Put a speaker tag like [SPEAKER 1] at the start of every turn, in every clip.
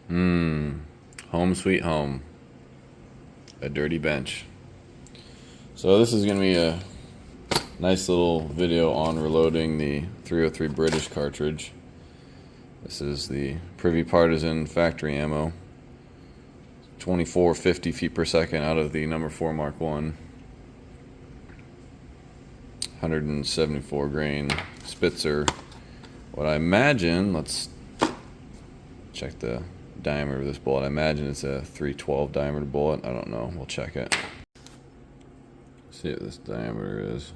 [SPEAKER 1] Home sweet home. A dirty bench. So this is going to be a nice little video on reloading the 303 British cartridge. This is the Privy Partisan factory ammo. 2450 feet per second out of the number 4 Mark 1. 174 grain Spitzer. What I imagine, let's check the diameter of this bullet. I imagine it's a 312 diameter bullet. I don't know. We'll check it. See what this diameter is.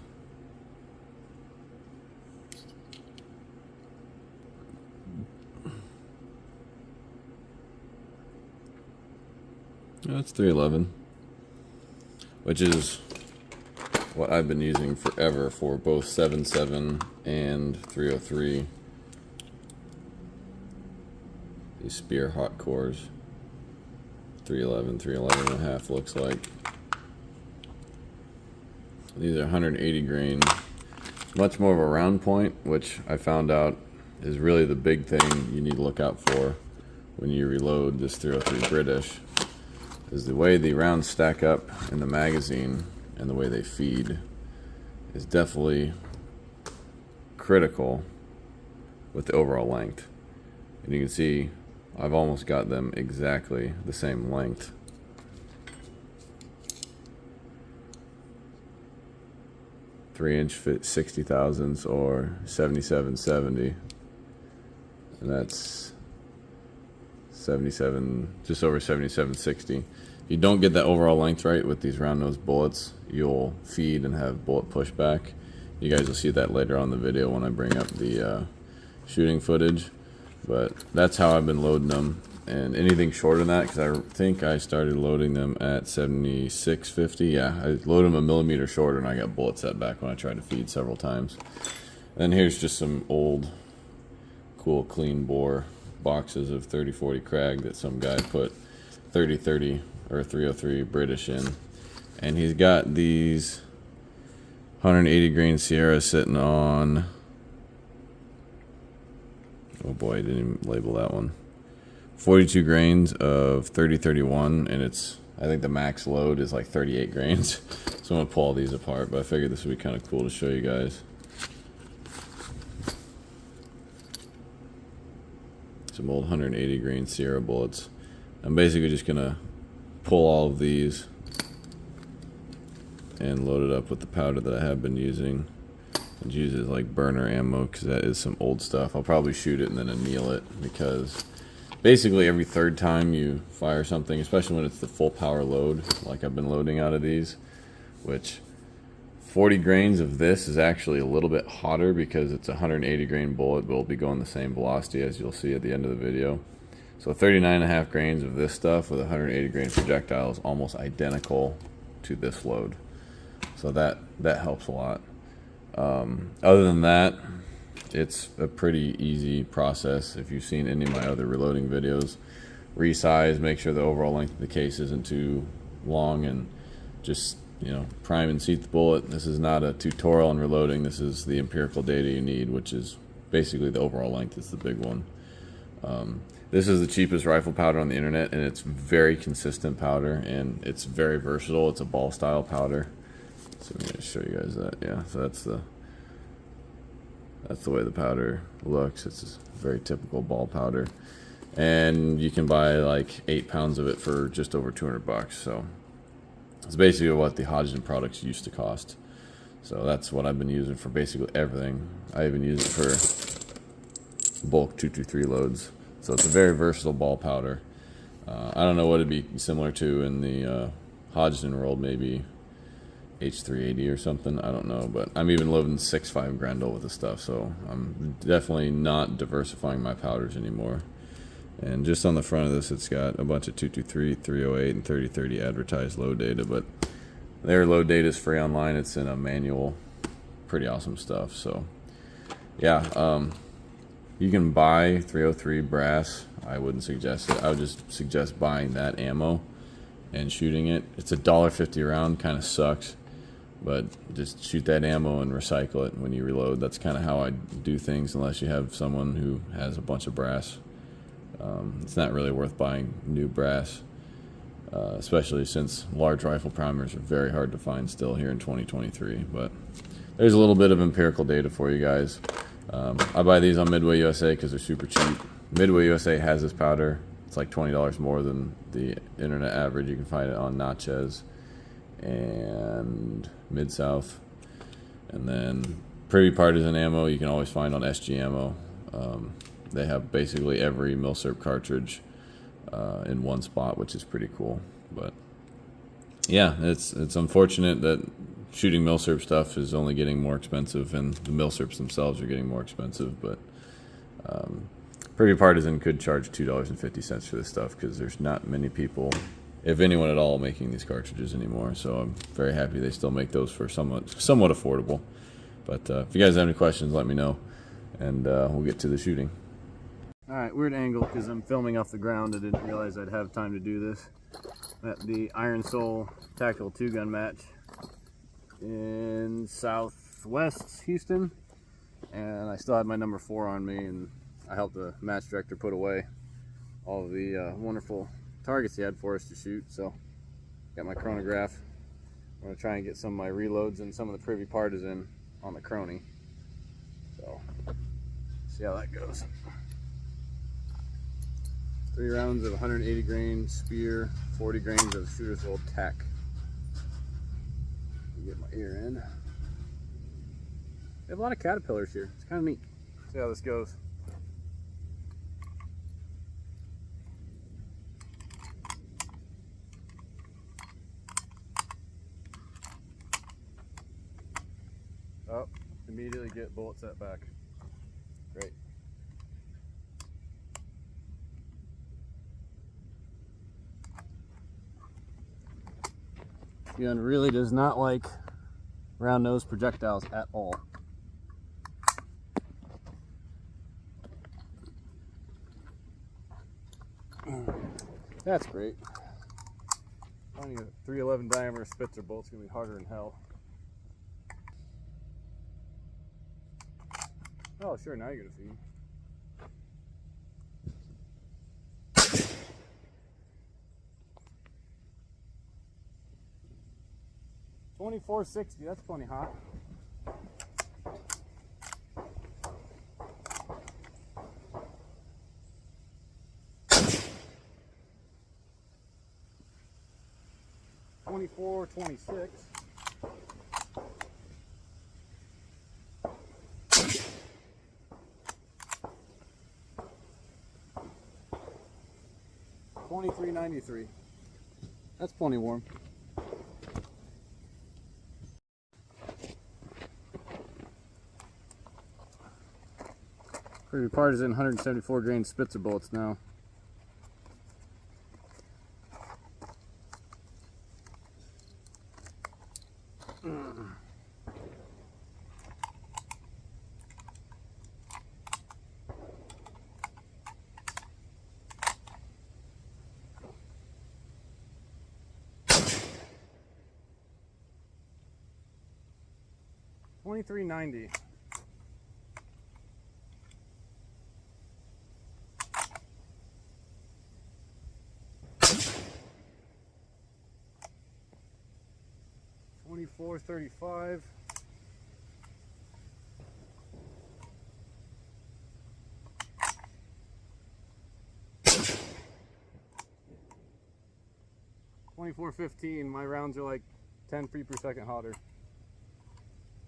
[SPEAKER 1] That's 311, which is what I've been using forever for both 7.7 and 303. These Spear hot cores. 311, 311 and a half looks like. These are 180 grain. Much more of a round point, which I found out is really the big thing you need to look out for when you reload this 303 British. Is the way the rounds stack up in the magazine and the way they feed is definitely critical with the overall length. And you can see I've almost got them exactly the same length. Three-inch fit 60 thousandths or 7770, and that's 77, just over 7760. If you don't get that overall length right with these round nose bullets, you'll feed and have bullet pushback. You guys will see that later on in the video when I bring up the shooting footage. But that's how I've been loading them, and anything shorter than that, because I think I started loading them at 7650. Yeah, I loaded them a millimeter shorter, and I got bullet setback when I tried to feed several times. And here's just some old, cool, clean bore boxes of 3040 Krag that some guy put 3030 or 303 British in, and he's got these 180 grain Sierra sitting on, oh boy, I didn't even label that one, 42 grains of 3031, and it's, I think the max load is like 38 grains. So I'm gonna pull all these apart, but I figured this would be kind of cool to show you guys. Some old 180 grain Sierra bullets. I'm basically just gonna pull all of these and load it up with the powder that I have been using, and use it as like burner ammo, because that is some old stuff. I'll probably shoot it and then anneal it, because basically every third time you fire something, especially when it's the full power load like I've been loading out of these, which 40 grains of this is actually a little bit hotter because it's a 180 grain bullet, but will be going the same velocity as you'll see at the end of the video. So 39.5 grains of this stuff with a 180 grain projectile is almost identical to this load. So that helps a lot. Other than that, it's a pretty easy process. If you've seen any of my other reloading videos, resize, make sure the overall length of the case isn't too long, and just, you know, prime and seat the bullet. This is not a tutorial on reloading. This is the empirical data you need, which is basically the overall length is the big one. This is the cheapest rifle powder on the internet, and it's very consistent powder, and it's very versatile. It's a ball style powder. So I'm going to show you guys that. Yeah, so that's the way the powder looks. It's a very typical ball powder, and you can buy like 8 pounds of it for just over 200 bucks. So it's basically what the Hodgson products used to cost. So that's what I've been using for basically everything. I even use it for bulk 223 loads. So it's a very versatile ball powder. I don't know what it'd be similar to in the Hodgson world, maybe H380 or something. I don't know, but I'm even loading 6.5 Grendel with this stuff, so I'm definitely not diversifying my powders anymore. And just on the front of this, it's got a bunch of 223, 308, and 3030 advertised load data, but their load data is free online. It's in a manual. Pretty awesome stuff. So yeah, you can buy 303 brass. I wouldn't suggest it. I would just suggest buying that ammo and shooting it. It's $1.50 a round. Kind of sucks, but just shoot that ammo and recycle it when you reload. That's kind of how I do things, unless you have someone who has a bunch of brass It's not really worth buying new brass, especially since large rifle primers are very hard to find still here in 2023. But there's a little bit of empirical data for you guys. I buy these on Midway USA because they're super cheap. Midway USA has this powder. It's like $20 more than the internet average. You can find it on Natchez and Mid-South. And then Privy Partisan ammo you can always find on SG Ammo. They have basically every Milsurp cartridge in one spot, which is pretty cool. But yeah, it's unfortunate that shooting Milsurp stuff is only getting more expensive, and the Milsurps themselves are getting more expensive. But Privy Partisan could charge $2.50 for this stuff because there's not many people, if anyone at all, making these cartridges anymore. So I'm very happy they still make those for somewhat affordable. But if you guys have any questions, let me know, and we'll get to the shooting. All right, weird angle because I'm filming off the ground. I didn't realize I'd have time to do this. I'm at the Iron Soul Tactical 2-gun match in Southwest Houston, and I still had my number 4 on me, and I helped the match director put away all of the wonderful targets he had for us to shoot. So got my chronograph. I'm going to try and get some of my reloads and some of the Privy Partisan on the Chrony. So see how that goes. 3 rounds of 180 grain spear, 40 grains of shooter's old tack. Get my ear in. They have a lot of caterpillars here. It's kind of neat. See how this goes. Oh, immediately get bullet set back. Great. Gun really does not like round nose projectiles at all. That's great. Finding a 311 diameter Spitzer bolt's gonna be harder than hell. Oh, sure, now you're gonna see. 2460, that's plenty hot. $24.26. $23.93. That's plenty warm. Privy Partisan 174 grain Spitzer bullets now. $23.90. $24.35. $24.15. My rounds are like 10 feet per second hotter.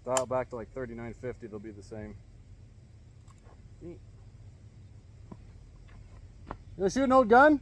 [SPEAKER 1] Dial back to like 39.50, they'll be the same. You gonna shoot an old gun?